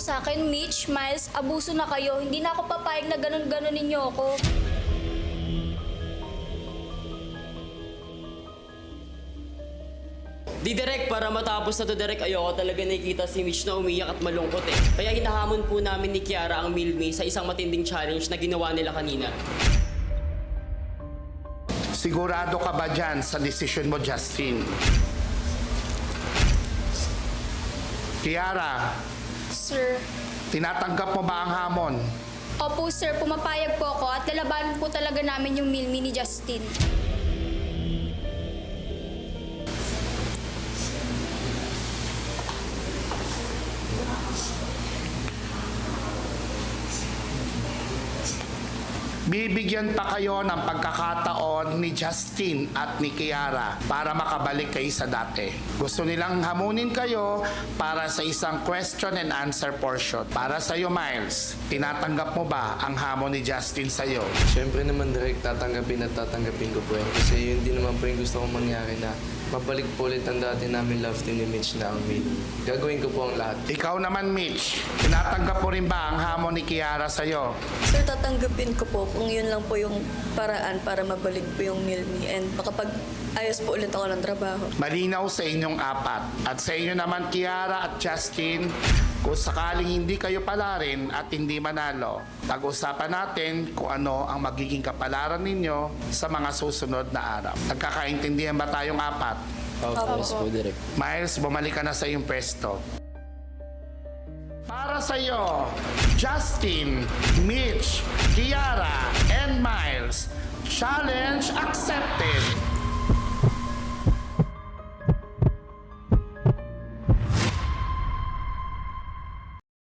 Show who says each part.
Speaker 1: sa akin, Mitch, Miles, abuso na kayo. Hindi na ako papayag na ganun-ganun ninyo ako.
Speaker 2: Di direct, para matapos na to direct, ayoko talaga nakikita si Mitch na umiyak at malungkot eh. Kaya hinahamon po namin ni Kiara ang Milmi sa isang matinding challenge na ginawa nila kanina.
Speaker 3: Sigurado ka ba dyan sa desisyon mo, Justin? Kiara,
Speaker 1: Sir.
Speaker 3: tinatanggap mo ba ang hamon?
Speaker 1: Opo, sir. Pumapayag po ako at lalabanan po talaga namin yung Milmi ni Justin.
Speaker 3: Bibigyan pa kayo ng pagkakataon ni Justin at ni Kiara para makabalik kayo sa dati. Gusto nilang hamunin kayo para sa isang question and answer portion. Para sa iyo, Miles, tinatanggap mo ba ang hamon ni Justin sa iyo?
Speaker 4: Siyempre naman direct tatanggapin at tatanggapin ko po yan. Kasi yun din naman po yung gusto kong mangyari na mabalik po ulit ang dati namin love team ni Mitch na ang Mil. Gagawin ko po ang lahat.
Speaker 3: Ikaw naman, Mitch, tinatanggap mo rin ba ang hamon ni Kiara sa iyo?
Speaker 5: Sir, tatanggapin ko po kung yun lang po yung paraan para mabalik po yung Milmi and makapag-ayos po ulit ako ng trabaho.
Speaker 3: Malinaw sa inyong apat. At sa inyo naman, Kiara at Justin, kung sakaling hindi kayo palarin at hindi manalo, pag-usapan natin kung ano ang magiging kapalaran ninyo sa mga susunod na araw. Nagkakaintindihan ba tayong apat?
Speaker 4: Yes po direct.
Speaker 3: Miles, bumalik ka na sa iyong pwesto. Para sa iyo, Justin, Mitch, Kiara, and Miles, challenge accepted!